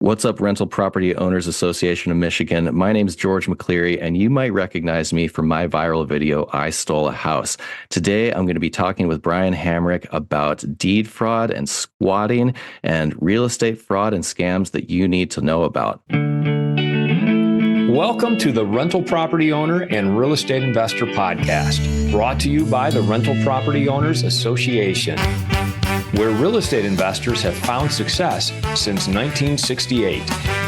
What's up, Rental Property Owners Association of Michigan? My name is George McCleary, and you might recognize me from my viral video, I Stole a House. Today, I'm going to be talking with Brian Hamrick about deed fraud and squatting and real estate fraud and scams that you need to know about. Welcome to the Rental Property Owner and Real Estate Investor Podcast, brought to you by the Rental Property Owners Association, where real estate investors have found success since 1968.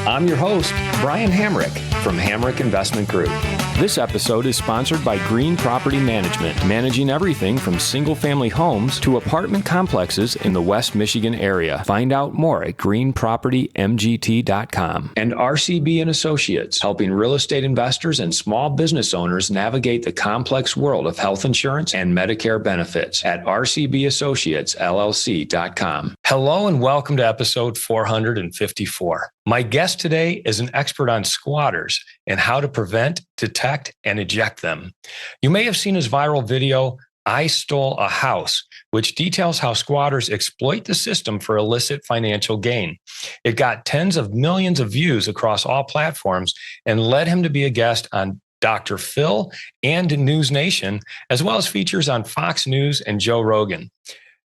I'm your host, Brian Hamrick from Hamrick Investment Group. This episode is sponsored by Green Property Management, managing everything from single-family homes to apartment complexes in the West Michigan area. Find out more at greenpropertymgt.com. And RCB and Associates, helping real estate investors and small business owners navigate the complex world of health insurance and Medicare benefits at rcbassociatesllc.com. Hello and welcome to episode 454. My guest today is an expert on squatters and how to prevent, detect, and eject them. You may have seen his viral video, I Stole a House, which details how squatters exploit the system for illicit financial gain. It got tens of millions of views across all platforms and led him to be a guest on Dr. Phil and NewsNation, as well as features on Fox News and Joe Rogan.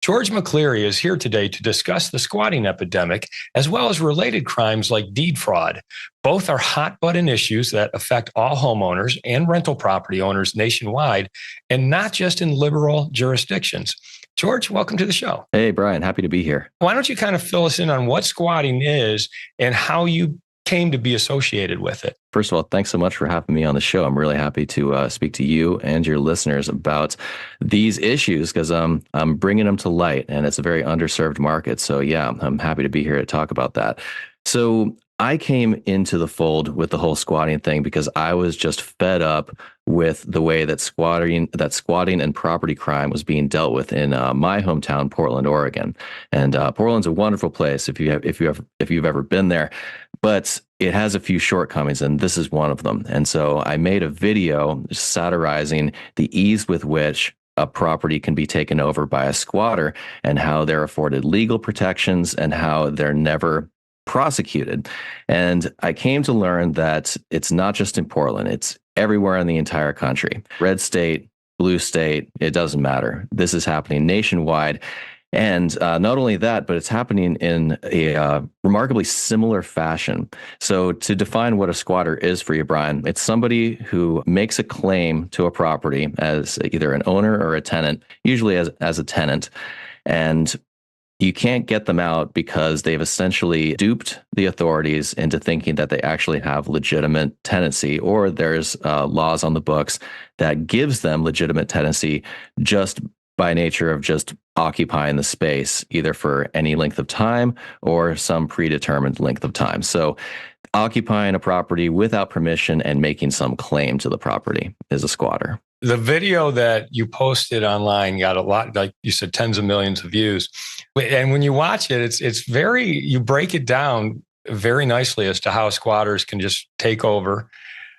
George McCleary is here today to discuss the squatting epidemic, as well as related crimes like deed fraud. Both are hot-button issues that affect all homeowners and rental property owners nationwide, and not just in liberal jurisdictions. George, welcome to the show. Hey, Brian, happy to be here. Why don't you kind of fill us in on what squatting is and how you came to be associated with it? First of all, thanks so much for having me on the show. I'm really happy to speak to you and your listeners about these issues because I'm bringing them to light, and it's a very underserved market. So yeah, I'm happy to be here to talk about that. So I came into the fold with the whole squatting thing because I was just fed up with the way that squatting and property crime was being dealt with in my hometown, Portland, Oregon. And Portland's a wonderful place if you've ever been there, but it has a few shortcomings, and this is one of them. And so I made a video satirizing the ease with which a property can be taken over by a squatter and how they're afforded legal protections and how they're never prosecuted. And I came to learn that it's not just in Portland, it's everywhere in the entire country. Red state, blue state, it doesn't matter. This is happening nationwide. And not only that, but it's happening in a remarkably similar fashion. So to define what a squatter is for you, Brian, it's somebody who makes a claim to a property as either an owner or a tenant, usually as a tenant. And you can't get them out because they've essentially duped the authorities into thinking that they actually have legitimate tenancy, or there's laws on the books that gives them legitimate tenancy just by nature of just occupying the space, either for any length of time or some predetermined length of time. So occupying a property without permission and making some claim to the property is a squatter. The video that you posted online got a lot, like you said, tens of millions of views. And when you watch it, you break it down very nicely as to how squatters can just take over.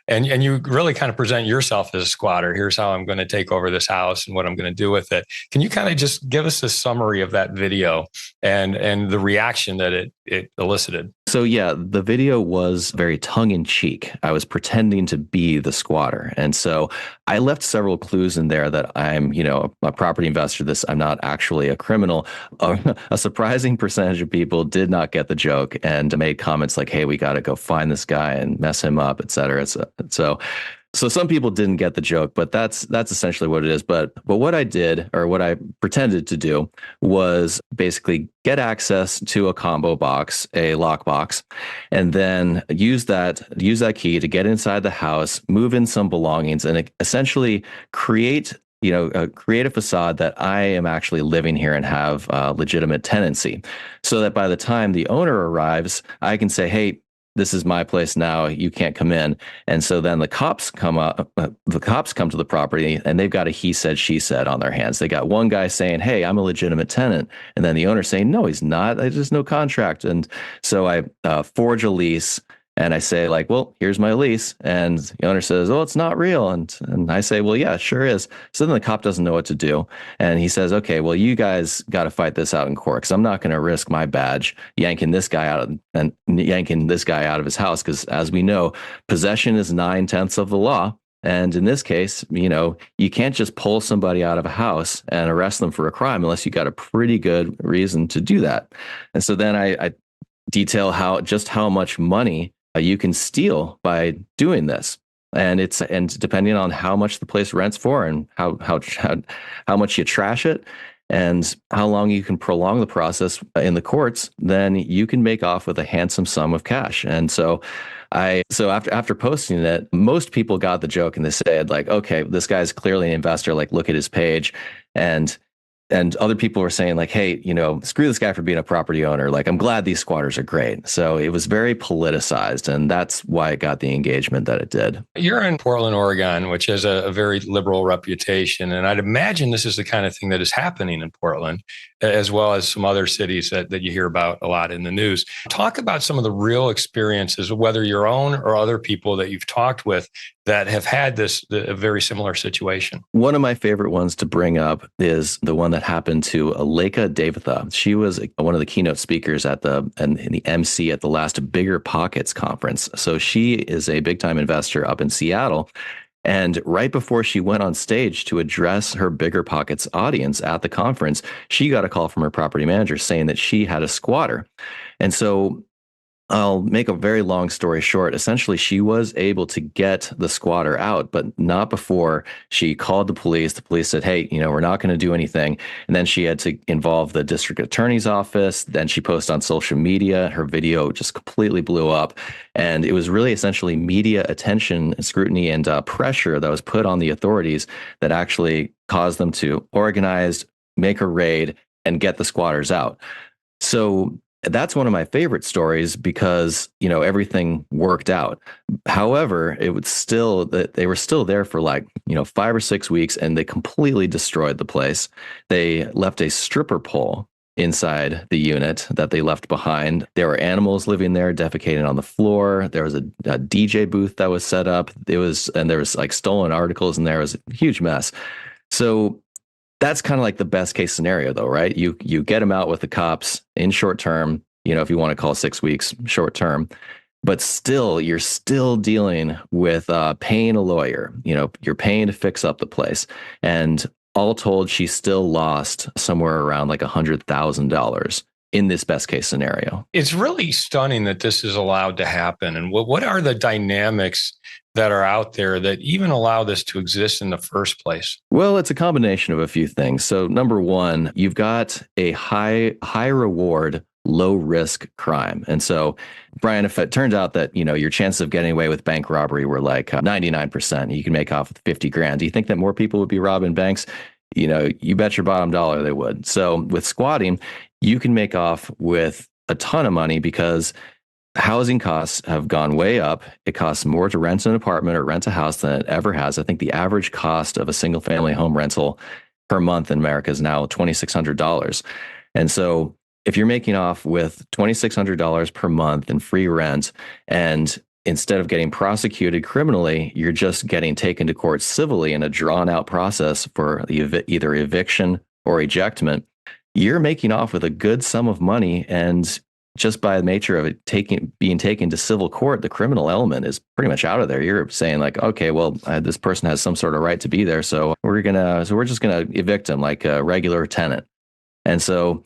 And you really kind of present yourself as a squatter. Here's how I'm going to take over this house and what I'm going to do with it. Can you kind of just give us a summary of that video and the reaction that it elicited? So yeah, the video was very tongue-in-cheek. I was pretending to be the squatter. And so I left several clues in there that I'm, a property investor. I'm not actually a criminal. A surprising percentage of people did not get the joke and made comments like, hey, we got to go find this guy and mess him up, et cetera. So some people didn't get the joke, but that's essentially what it is. But what I did, or what I pretended to do, was basically get access to a combo box, a lockbox, and then use that key to get inside the house, move in some belongings, and essentially create a facade that I am actually living here and have legitimate tenancy, so that by the time the owner arrives, I can say, hey, this is my place now, you can't come in. And so then the cops come to the property, and they've got a he said, she said on their hands. They got one guy saying, hey, I'm a legitimate tenant. And then the owner saying, no, he's not. There's no contract. And so I forge a lease And I say like, well, here's my lease. And the owner says, oh, it's not real. And I say, well, yeah, it sure is. So then the cop doesn't know what to do. And he says, okay, well, you guys got to fight this out in court because I'm not going to risk my badge yanking this guy out of his house. Because as we know, possession is 9/10 of the law. And in this case, you can't just pull somebody out of a house and arrest them for a crime unless you got a pretty good reason to do that. And so then I detail how much money you can steal by doing this. And depending on how much the place rents for and how much you trash it and how long you can prolong the process in the courts, then you can make off with a handsome sum of cash. And so after posting it, most people got the joke and they said like, okay, this guy's clearly an investor. Like, look at his page. And other people were saying like, hey, screw this guy for being a property owner. Like, I'm glad these squatters are great. So it was very politicized, and that's why it got the engagement that it did. You're in Portland, Oregon, which has a very liberal reputation. And I'd imagine this is the kind of thing that is happening in Portland, as well as some other cities that you hear about a lot in the news. Talk about some of the real experiences, whether your own or other people that you've talked with that have had a very similar situation. One of my favorite ones to bring up is the one that happened to Leica Dava. She was one of the keynote speakers and the MC at the last Bigger Pockets conference. So she is a big time investor up in Seattle. And right before she went on stage to address her Bigger Pockets audience at the conference, she got a call from her property manager saying that she had a squatter. And so I'll make a very long story short. Essentially, she was able to get the squatter out, but not before she called the police. The police said, hey, we're not going to do anything. And then she had to involve the district attorney's office. Then she posted on social media. Her video just completely blew up. And it was really essentially media attention, scrutiny, and pressure that was put on the authorities that actually caused them to organize, make a raid, and get the squatters out. So that's one of my favorite stories because, everything worked out. However, they were still there for 5 or 6 weeks, and they completely destroyed the place. They left a stripper pole inside the unit that they left behind. There were animals living there, defecating on the floor. There was a DJ booth that was set up. There was stolen articles in there. It was a huge mess. So that's kind of like the best case scenario, though, right? You get them out with the cops in short term, if you want to call 6 weeks short term, but you're still dealing with paying a lawyer. You're paying to fix up the place. And all told, she still lost somewhere around like $100,000 in this best case scenario. It's really stunning that this is allowed to happen. And what are the dynamics that are out there that even allow this to exist in the first place? Well, it's a combination of a few things. So number one, you've got a high reward, low risk crime. And so, Brian, if it turns out that, your chances of getting away with bank robbery were like 99%, you can make off with 50 grand. Do you think that more people would be robbing banks? You bet your bottom dollar they would. So with squatting, you can make off with a ton of money because housing costs have gone way up. It costs more to rent an apartment or rent a house than it ever has. I think the average cost of a single family home rental per month in America is now $2,600. And so if you're making off with $2,600 per month in free rent, and instead of getting prosecuted criminally, you're just getting taken to court civilly in a drawn out process for either eviction or ejectment, you're making off with a good sum of money. And just by the nature of it being taken to civil court, the criminal element is pretty much out of there. You're saying like, okay, well, this person has some sort of right to be there, so we're just gonna evict him like a regular tenant. And so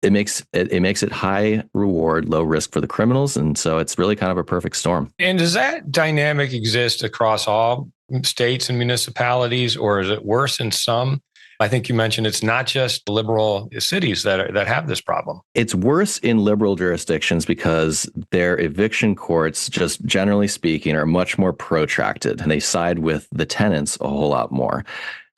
it makes it high reward, low risk for the criminals, and so it's really kind of a perfect storm. And does that dynamic exist across all states and municipalities, or is it worse in some? I think you mentioned it's not just liberal cities that have this problem. It's worse in liberal jurisdictions because their eviction courts, just generally speaking, are much more protracted, and they side with the tenants a whole lot more.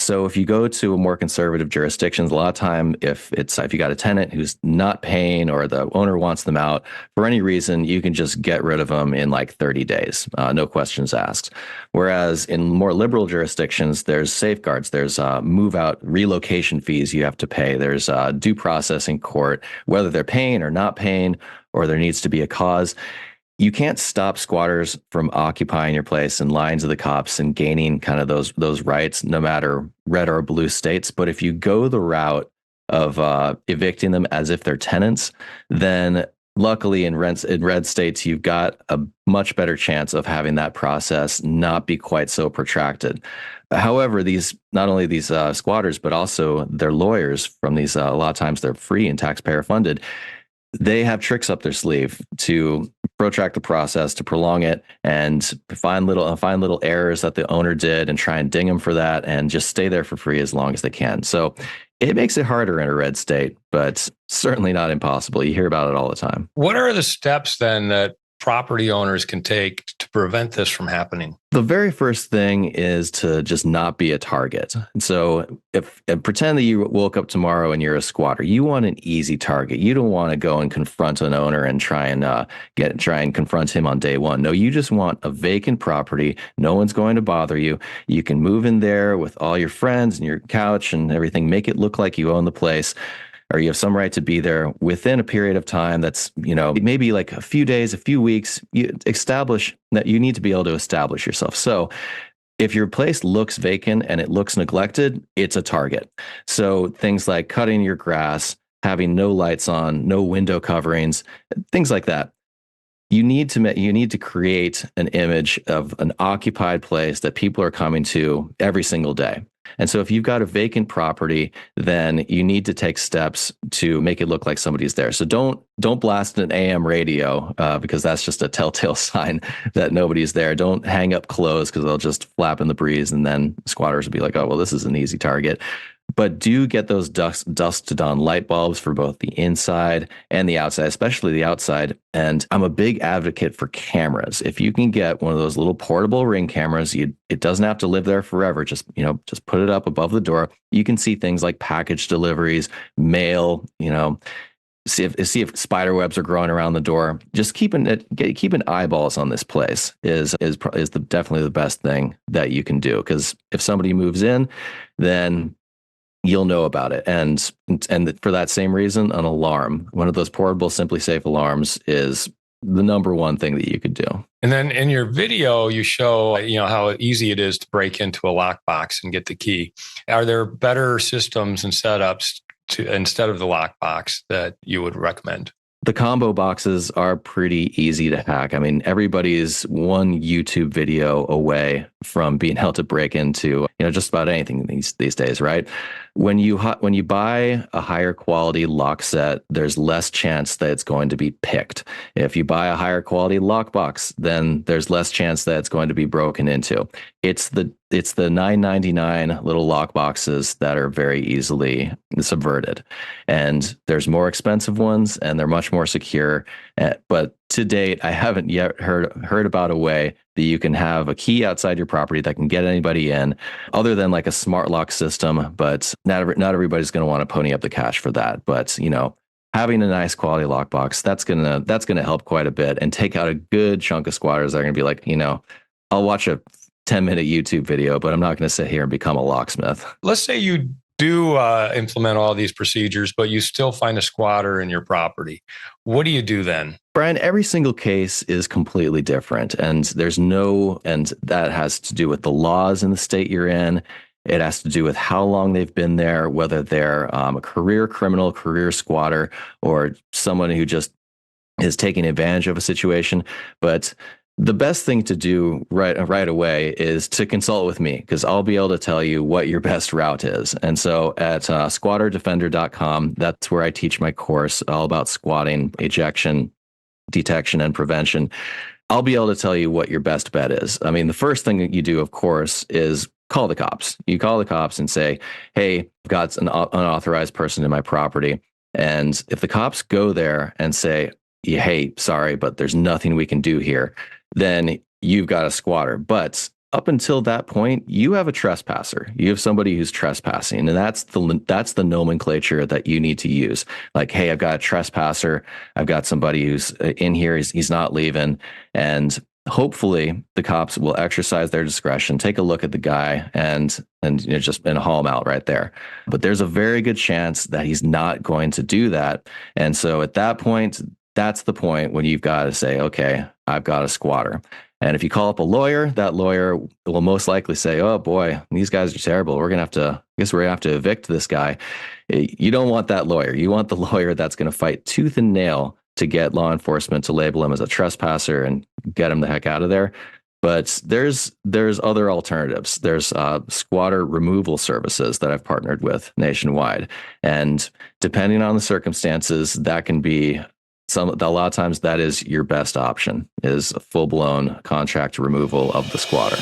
So if you go to a more conservative jurisdictions, a lot of time, if you got a tenant who's not paying or the owner wants them out for any reason, you can just get rid of them in like 30 days, no questions asked. Whereas in more liberal jurisdictions, there's safeguards, there's move out relocation fees you have to pay, there's due process in court, whether they're paying or not paying, or there needs to be a cause. you can't stop squatters from occupying your place and lying to the cops and gaining kind of those rights, no matter red or blue states. But if you go the route of evicting them as if they're tenants, then luckily in red states, you've got a much better chance of having that process not be quite so protracted. However, not only these squatters, but also their lawyers from these, a lot of times they're free and taxpayer funded. They have tricks up their sleeve to protract the process, to prolong it, and find little errors that the owner did, and try and ding them for that, and just stay there for free as long as they can. So it makes it harder in a red state, but certainly not impossible. You hear about it all the time. What are the steps then that property owners can take to prevent this from happening? The very first thing is to just not be a target. So if pretend that you woke up tomorrow and you're a squatter, you want an easy target. You don't want to go and confront an owner and try and confront him on day one. No, you just want a vacant property. No one's going to bother you. You can move in there with all your friends and your couch and everything. Make it look like you own the place, or you have some right to be there within a period of time that's, maybe like a few days, a few weeks. You establish that you need to be able to establish yourself. So if your place looks vacant and it looks neglected, it's a target. So things like cutting your grass, having no lights on, no window coverings, things like that. You need to create an image of an occupied place that people are coming to every single day. And so if you've got a vacant property, then you need to take steps to make it look like somebody's there. So don't blast an AM radio because that's just a telltale sign that nobody's there. Don't hang up clothes because they'll just flap in the breeze, and then squatters will be like, oh, well, this is an easy target. But do get those dusk to dawn light bulbs for both the inside and the outside, especially the outside. And I'm a big advocate for cameras. If you can get one of those little portable Ring cameras, it doesn't have to live there forever. Just put it up above the door. You can see things like package deliveries, mail, see if spider webs are growing around the door. Just keeping eyeballs on this place is definitely the best thing that you can do. Because if somebody moves in, then you'll know about it. And for that same reason, an alarm, one of those portable Simply Safe alarms, is the number one thing that you could do. And then in your video, you show, how easy it is to break into a lockbox and get the key. Are there better systems and setups instead of the lockbox that you would recommend? The combo boxes are pretty easy to hack. I mean, everybody's one YouTube video away from being able to break into, just about anything these days, right? When you buy a higher quality lock set, there's less chance that it's going to be picked. If you buy a higher quality lockbox, then there's less chance that it's going to be broken into. It's the $9.99 little lock boxes that are very easily subverted. And there's more expensive ones, and they're much more secure. But to date, I haven't yet heard about a way that you can have a key outside your property that can get anybody in, other than like a smart lock system. But not everybody's going to want to pony up the cash for that. But having a nice quality lockbox, that's gonna help quite a bit and take out a good chunk of squatters that are going to be like, I'll watch a 10-minute YouTube video, but I'm not going to sit here and become a locksmith. Let's say you do implement all these procedures, but you still find a squatter in your property. What do you do then? Brian, every single case is completely different, and that has to do with the laws in the state you're in. It has to do with how long they've been there, whether they're a career criminal, career squatter, or someone who just is taking advantage of a situation. But the best thing to do right away is to consult with me, because I'll be able to tell you what your best route is. And so at squatterdefender.com, that's where I teach my course all about squatting, ejection, detection, and prevention. I'll be able to tell you what your best bet is. I mean, the first thing that you do, of course, is call the cops. You call the cops and say, hey, I've got an unauthorized person in my property. And if the cops go there and say, hey, sorry, but there's nothing we can do here, then you've got a squatter. But up until that point, you have a trespasser. You have somebody who's trespassing, and that's the nomenclature that you need to use. Like, hey, I've got a trespasser. I've got somebody who's in here. He's not leaving, and hopefully the cops will exercise their discretion, take a look at the guy, and just haul him out right there. But there's a very good chance that he's not going to do that, and so at that point, that's the point when you've got to say, okay, I've got a squatter. And if you call up a lawyer, that lawyer will most likely say, oh boy, these guys are terrible. I guess we're going to have to evict this guy. You don't want that lawyer. You want the lawyer that's going to fight tooth and nail to get law enforcement to label him as a trespasser and get him the heck out of there. But there's other alternatives. There's squatter removal services that I've partnered with nationwide. And depending on the circumstances, that can be a lot of times that is your best option, is a full-blown contract removal of the squatter.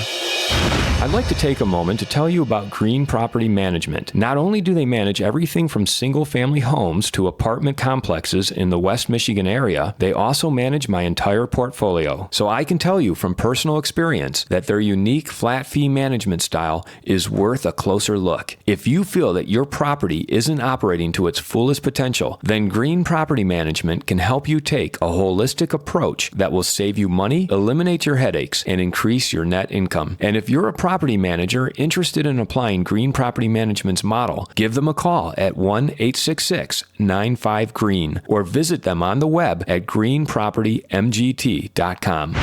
I'd like to take a moment to tell you about Green Property Management. Not only do they manage everything from single-family homes to apartment complexes in the West Michigan area, they also manage my entire portfolio. So I can tell you from personal experience that their unique flat fee management style is worth a closer look. If you feel that your property isn't operating to its fullest potential, then Green Property Management can help you take a holistic approach that will save you money, eliminate your headaches, and increase your net income. And if you're a property manager interested in applying Green Property Management's model, give them a call at 1-866-95-GREEN or visit them on the web at greenpropertymgt.com.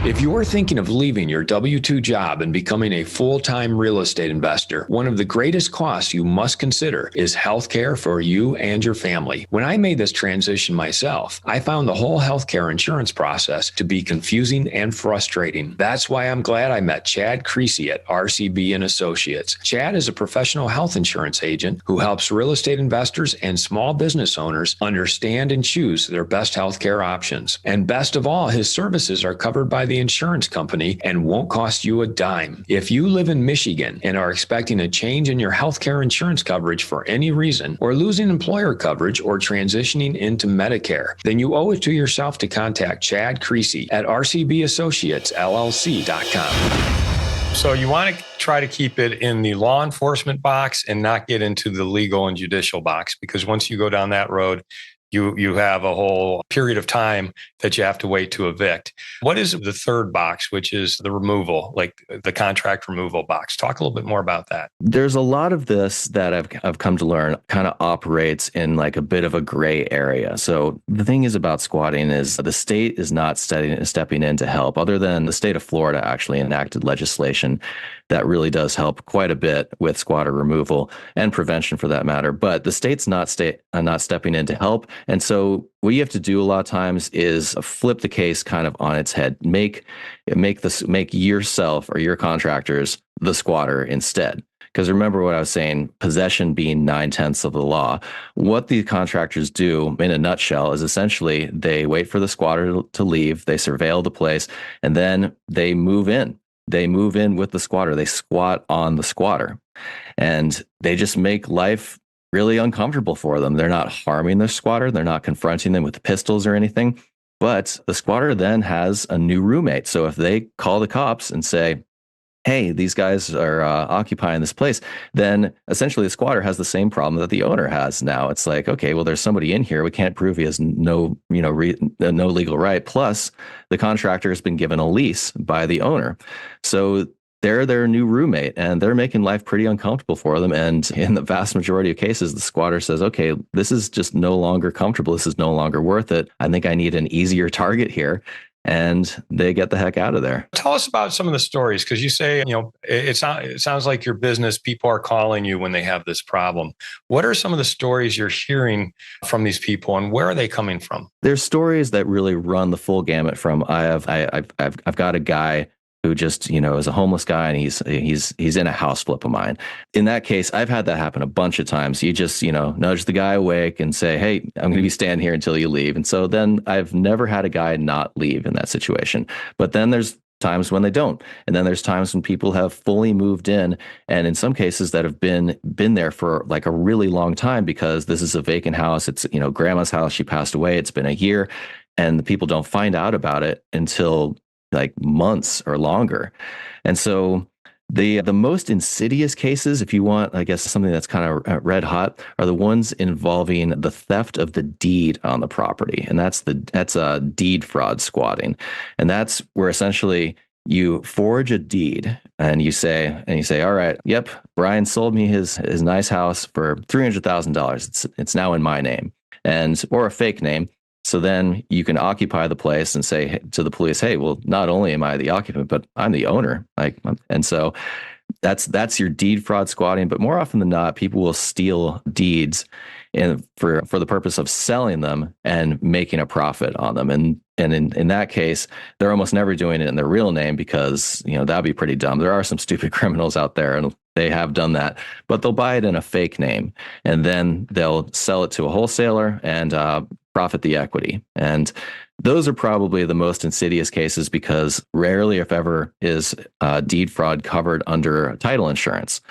If you're thinking of leaving your W-2 job and becoming a full-time real estate investor, one of the greatest costs you must consider is healthcare for you and your family. When I made this transition myself, I found the whole healthcare insurance process to be confusing and frustrating. That's why I'm glad I met Chad Creasy at RCB and Associates. Chad is a professional health insurance agent who helps real estate investors and small business owners understand and choose their best healthcare options. And best of all, his services are covered by the insurance company and won't cost you a dime. If you live in Michigan and are expecting a change in your healthcare insurance coverage for any reason, or losing employer coverage or transitioning into Medicare, then you owe it to yourself to contact Chad Creasy at rcbassociatesllc.com. So you want to try to keep it in the law enforcement box and not get into the legal and judicial box, because once you go down that road, you have a whole period of time that you have to wait to evict. What is the third box, which is the removal, like the contract removal box? Talk a little bit more about that. There's a lot of this that I've come to learn kind of operates in like a bit of a gray area. So the thing is about squatting is the state is not stepping in to help, other than the state of Florida actually enacted legislation that really does help quite a bit with squatter removal and prevention for that matter. But the state's not stepping in to help. And so what you have to do a lot of times is flip the case kind of on its head, make yourself or your contractors the squatter instead. Because remember what I was saying, possession being 9/10 of the law. What the contractors do in a nutshell is essentially they wait for the squatter to leave, they surveil the place, and then they move in. They move in with the squatter. They squat on the squatter, and they just make life really uncomfortable for them. They're not harming the squatter. They're not confronting them with pistols or anything. But the squatter then has a new roommate. So if they call the cops and say, hey, these guys are occupying this place, then essentially the squatter has the same problem that the owner has now. It's like, okay, well, there's somebody in here. We can't prove he has no legal right. Plus, the contractor has been given a lease by the owner. So they're their new roommate, and they're making life pretty uncomfortable for them. And in the vast majority of cases, the squatter says, okay, this is just no longer comfortable. This is no longer worth it. I think I need an easier target here. And they get the heck out of there. Tell us about some of the stories, because you say, it sounds like your business, people are calling you when they have this problem. What are some of the stories you're hearing from these people, and where are they coming from? There's stories that really run the full gamut from I've got a guy who just, is a homeless guy, and he's in a house flip of mine. In that case, I've had that happen a bunch of times. You just, nudge the guy awake and say, hey, I'm going to be standing here until you leave. And so then I've never had a guy not leave in that situation. But then there's times when they don't. And then there's times when people have fully moved in, and in some cases that have been there for like a really long time, because this is a vacant house. It's, grandma's house. She passed away. It's been a year, and the people don't find out about it until like months or longer. And so the most insidious cases, if you want, I guess something that's kind of red hot, are the ones involving the theft of the deed on the property. And that's a deed fraud squatting. And that's where essentially you forge a deed and you say, all right, yep, Brian sold me his nice house for $300,000. It's now in my name, or a fake name. So then you can occupy the place and say to the police, hey, well, not only am I the occupant, but I'm the owner. And so that's your deed fraud squatting. But more often than not, people will steal deeds for the purpose of selling them and making a profit on them. And in that case, they're almost never doing it in their real name because, that'd be pretty dumb. There are some stupid criminals out there and they have done that, but they'll buy it in a fake name and then they'll sell it to a wholesaler and profit the equity. And those are probably the most insidious cases because rarely, if ever, is deed fraud covered under title insurance.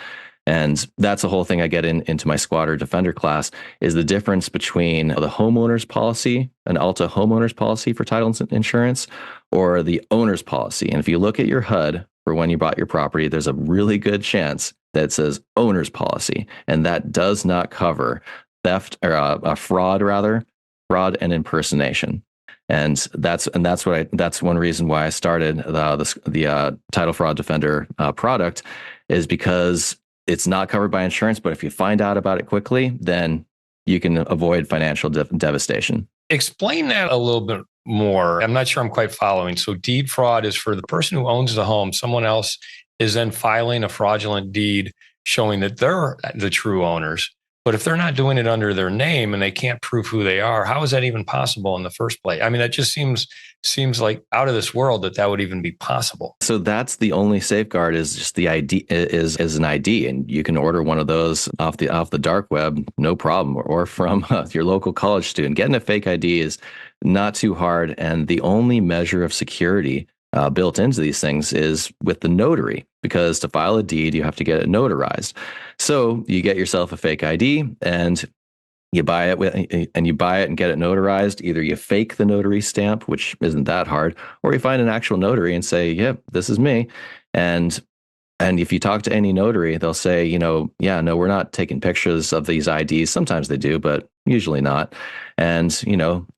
And that's the whole thing I get into my squatter defender class is the difference between the homeowner's policy, an Alta homeowner's policy for title insurance, or the owner's policy. And if you look at your HUD for when you bought your property, there's a really good chance that it says owner's policy. And that does not cover theft or fraud and impersonation. And that's one reason why I started the Title Fraud Defender product is because it's not covered by insurance. But if you find out about it quickly, then you can avoid financial devastation. Explain that a little bit more. I'm not sure I'm quite following. So deed fraud is for the person who owns the home. Someone else is then filing a fraudulent deed showing that they're the true owners. But if they're not doing it under their name and they can't prove who they are, how is that even possible in the first place? I mean, that just seems like out of this world that would even be possible. So that's the only safeguard is just the ID is an ID, and you can order one of those off the dark web, no problem, or from your local college student. Getting a fake ID is not too hard, and the only measure of security built into these things is with the notary, because to file a deed, you have to get it notarized. So you get yourself a fake ID and you buy it and get it notarized. Either you fake the notary stamp, which isn't that hard, or you find an actual notary and say, yep, this is me. And if you talk to any notary, they'll say, yeah, no, we're not taking pictures of these IDs. Sometimes they do, but usually not. And,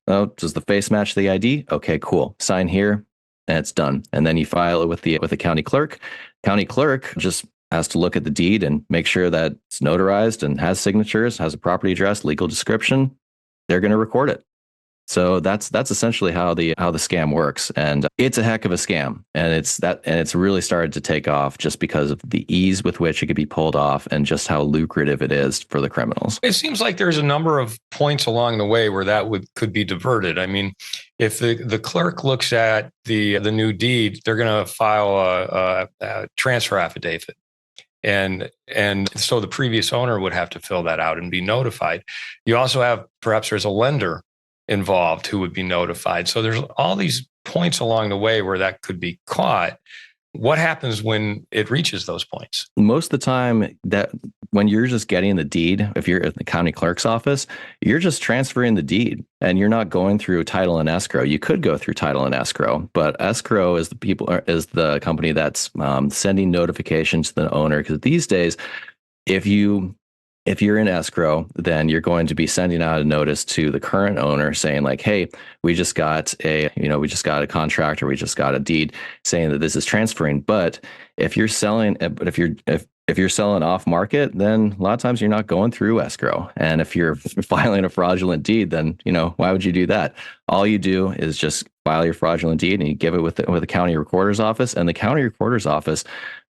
oh, does the face match the ID? Okay, cool. Sign here. And it's done. And then you file it with the county clerk. County clerk just has to look at the deed and make sure that it's notarized and has signatures, has a property address, legal description. They're going to record it. So that's essentially how the scam works, and it's a heck of a scam, and it's really started to take off just because of the ease with which it could be pulled off and just how lucrative it is for the criminals. It seems like there's a number of points along the way where that could be diverted. I mean, if the clerk looks at the new deed, they're going to file a transfer affidavit. And so the previous owner would have to fill that out and be notified. You also have, perhaps there's a lender involved who would be notified. So there's all these points along the way where that could be caught. What happens when it reaches those points? Most of the time, that when you're just getting the deed, if you're at the county clerk's office, you're just transferring the deed and you're not going through title and escrow. You could go through title and escrow, but escrow is the company that's sending notifications to the owner. Because these days, if you're in escrow, then you're going to be sending out a notice to the current owner saying like, hey, we just got a contract or we just got a deed saying that this is transferring. But if you're selling off market, then a lot of times you're not going through escrow. And if you're filing a fraudulent deed, then, why would you do that? All you do is just file your fraudulent deed and you give it with the county recorder's office, and the county recorder's office,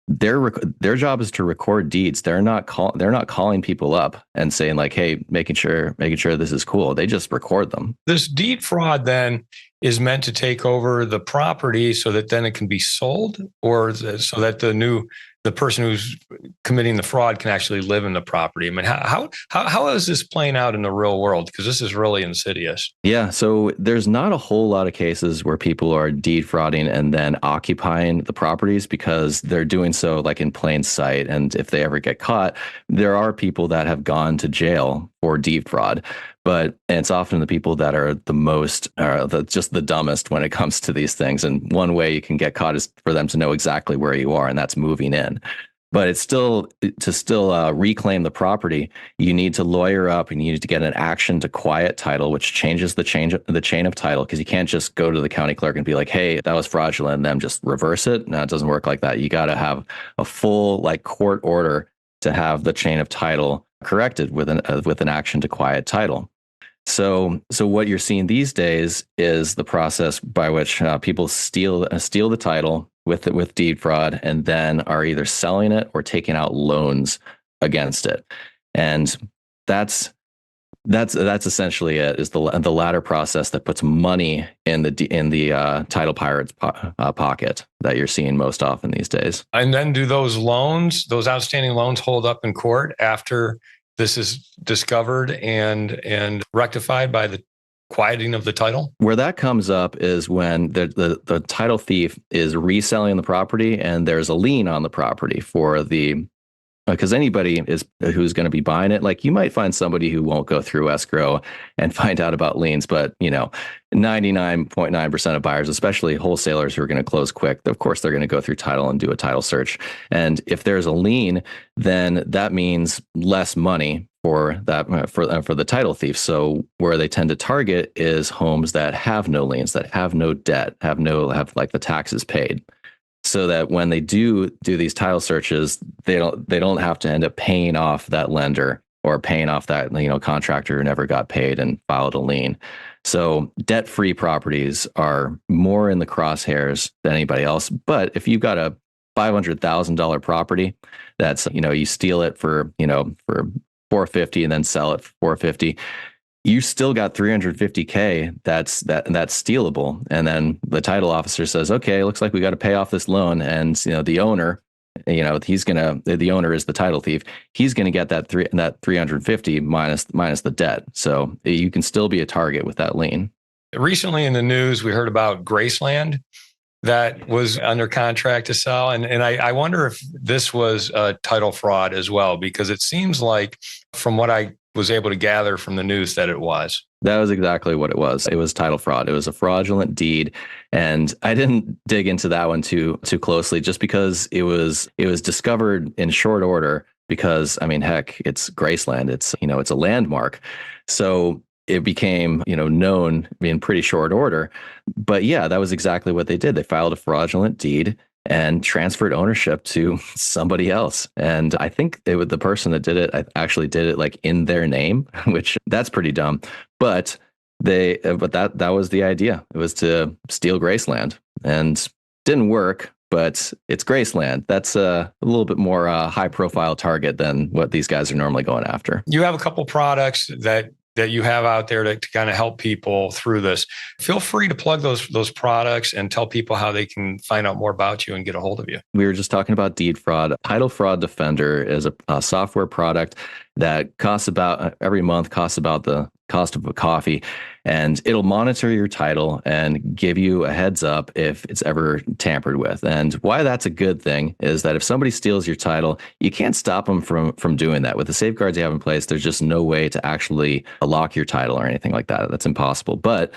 their job is to record deeds. They're not calling people up and saying like, hey, making sure this is cool. They just record them. This deed fraud then is meant to take over the property so that then it can be sold, or so that the person who's committing the fraud can actually live in the property. I mean, how is this playing out in the real world? Because this is really insidious. Yeah. So there's not a whole lot of cases where people are deed frauding and then occupying the properties because they're doing so like in plain sight. And if they ever get caught, there are people that have gone to jail for deed fraud. But it's often the people that are the most, just the dumbest when it comes to these things. And one way you can get caught is for them to know exactly where you are, and that's moving in. But it's to reclaim the property, you need to lawyer up and you need to get an action to quiet title, which changes the chain of title, because you can't just go to the county clerk and be like, hey, that was fraudulent, and then just reverse it. No, it doesn't work like that. You got to have a full court order to have the chain of title corrected with an action to quiet title. So what you're seeing these days is the process by which people steal the title with deed fraud, and then are either selling it or taking out loans against it. And that's essentially it. Is the latter process that puts money in the title pirate's pocket that you're seeing most often these days. And then do those outstanding loans, hold up in court after this is discovered and rectified by the quieting of the title? Where that comes up is when the title thief is reselling the property and there's a lien on the property for the, because anybody who's going to be buying it, like you might find somebody who won't go through escrow and find out about liens, but 99.9% of buyers, especially wholesalers who are going to close quick, of course they're going to go through title and do a title search. And if there's a lien, then that means less money for the title thief. So where they tend to target is homes that have no liens, that have no debt, have like the taxes paid. So that when they do these title searches, they don't have to end up paying off that lender or paying off that contractor who never got paid and filed a lien. So debt-free properties are more in the crosshairs than anybody else. But if you've got a $500,000 property, that's you steal it for $450 and then sell it for $450. You still got $350K that's stealable. And then the title officer says, okay, it looks like we got to pay off this loan. And the owner, the owner is the title thief. He's going to get that 350 minus the debt. So you can still be a target with that lien. Recently in the news, we heard about Graceland that was under contract to sell. And I wonder if this was a title fraud as well, because it seems like from what I was able to gather from the news that it was. That was exactly what it was. It was title fraud. It was a fraudulent deed. And I didn't dig into that one too closely just because it was discovered in short order because, heck, it's Graceland. It's a landmark. So it became, known in pretty short order. But yeah, that was exactly what they did. They filed a fraudulent deed and transferred ownership to somebody else. And I think the person that did it, I actually did it like in their name, which that's pretty dumb. But that was the idea. It was to steal Graceland, and didn't work. But it's Graceland. That's a little bit more high profile target than what these guys are normally going after. You have a couple products that you have out there to kind of help people through this. Feel free to plug those products and tell people how they can find out more about you and get a hold of you. We were just talking about deed fraud. Title Fraud Defender is a software product that every month costs about the cost of a coffee, and it'll monitor your title and give you a heads up if it's ever tampered with. And why that's a good thing is that if somebody steals your title, you can't stop them from doing that. With the safeguards you have in place, there's just no way to actually lock your title or anything like that. That's impossible. But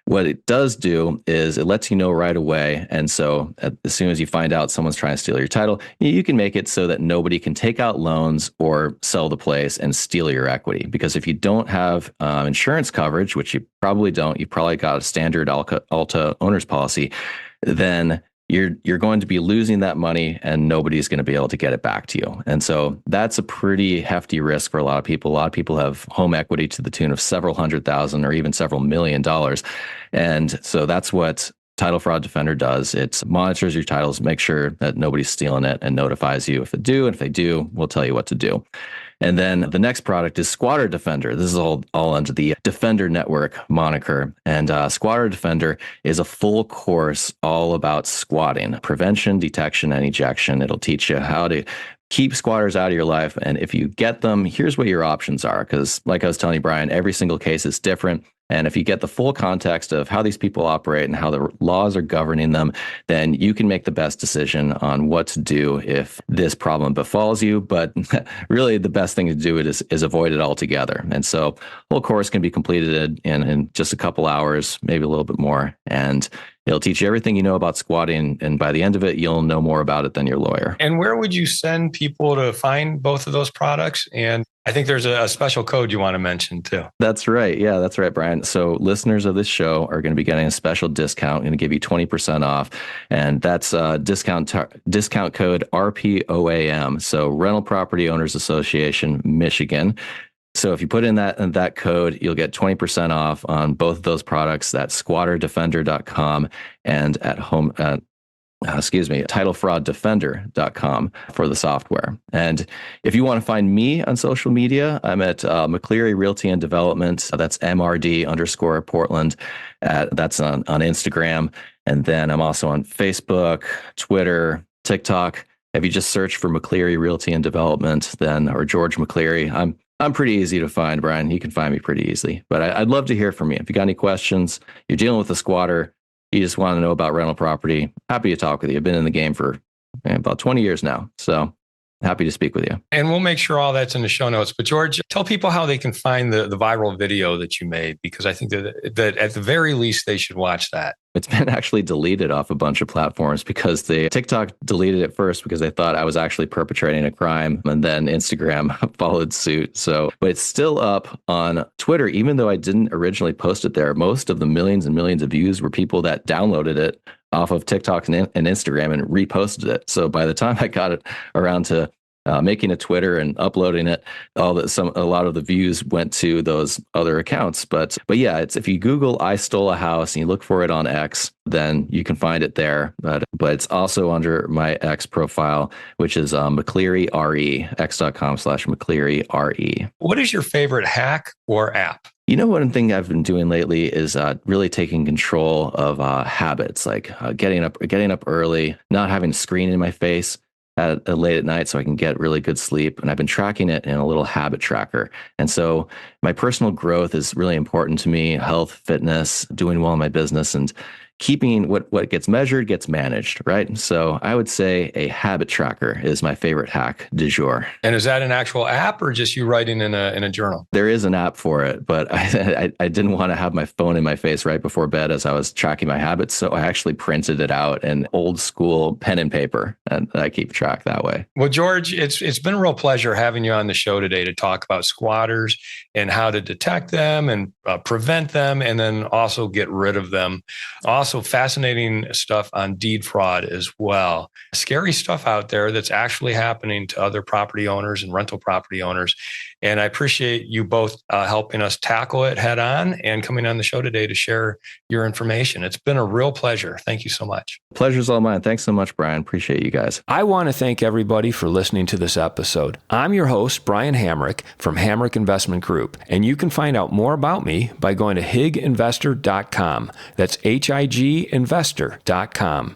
what it does do is it lets you know right away. And so as soon as you find out someone's trying to steal your title, you can make it so that nobody can take out loans or sell the place and steal your equity. Because if you don't have insurance coverage, which you probably don't, you've probably got a standard Alta owner's policy, then you're going to be losing that money and nobody's going to be able to get it back to you. And so that's a pretty hefty risk for a lot of people. A lot of people have home equity to the tune of several $100,000 or even several $1 million. And so that's what Title Fraud Defender does. It monitors your titles, make sure that nobody's stealing it, and notifies you if they do. And if they do, we'll tell you what to do. And then the next product is Squatter Defender. This is all under the Defender Network moniker. And Squatter Defender is a full course all about squatting, prevention, detection, and ejection. It'll teach you how to keep squatters out of your life. And if you get them, here's what your options are. Because like I was telling you, Brian, every single case is different. And if you get the full context of how these people operate and how the laws are governing them, then you can make the best decision on what to do if this problem befalls you. But really, the best thing to do is avoid it altogether. And so the whole course can be completed in just a couple hours, maybe a little bit more. And it'll teach you everything you know about squatting. And by the end of it, you'll know more about it than your lawyer. And where would you send people to find both of those products? And I think there's a special code you want to mention too. That's right. Yeah, that's right, Brian. So listeners of this show are going to be getting a special discount. I'm going to give you 20% off. And that's discount code RPOAM. So Rental Property Owners Association, Michigan. So if you put in that code, you'll get 20% off on both of those products at squatterdefender.com and at titlefrauddefender.com for the software. And if you want to find me on social media, I'm at McCleary Realty and Development. That's MRD_Portland. That's on Instagram. And then I'm also on Facebook, Twitter, TikTok. If you just search for McCleary Realty and Development, or George McCleary, I'm pretty easy to find, Brian. You can find me pretty easily. But I'd love to hear from you. If you got any questions, you're dealing with a squatter, you just want to know about rental property, happy to talk with you. I've been in the game for about 20 years now. So happy to speak with you. And we'll make sure all that's in the show notes. But George, tell people how they can find the viral video that you made, because I think that at the very least, they should watch that. It's been actually deleted off a bunch of platforms because TikTok deleted it first because they thought I was actually perpetrating a crime, and then Instagram followed suit. But it's still up on Twitter, even though I didn't originally post it there. Most of the millions and millions of views were people that downloaded it off of TikTok and Instagram and reposted it. So by the time I got it around to making a Twitter and uploading it, a lot of the views went to those other accounts. But yeah, if you Google "I stole a house" and you look for it on X, then you can find it there. But it's also under my X profile, which is McCleary RE, x.com/McCleary RE. What is your favorite hack or app? One thing I've been doing lately is really taking control of habits, like getting up early, not having a screen in my face late at night so I can get really good sleep. And I've been tracking it in a little habit tracker. And so my personal growth is really important to me: health, fitness, doing well in my business, and keeping what gets measured gets managed, right? So I would say a habit tracker is my favorite hack du jour. And is that an actual app or just you writing in a journal? There is an app for it, but I didn't want to have my phone in my face right before bed as I was tracking my habits. So I actually printed it out in old school pen and paper, and I keep track that way. Well, George, it's been a real pleasure having you on the show today to talk about squatters and how to detect them and prevent them, and then also get rid of them. Also fascinating stuff on deed fraud as well. Scary stuff out there that's actually happening to other property owners and rental property owners. And I appreciate you both helping us tackle it head on and coming on the show today to share your information. It's been a real pleasure. Thank you so much. Pleasure's all mine. Thanks so much, Brian. Appreciate you guys. I want to thank everybody for listening to this episode. I'm your host, Brian Hamrick from Hamrick Investment Group, and you can find out more about me by going to higinvestor.com. That's HIGinvestor.com.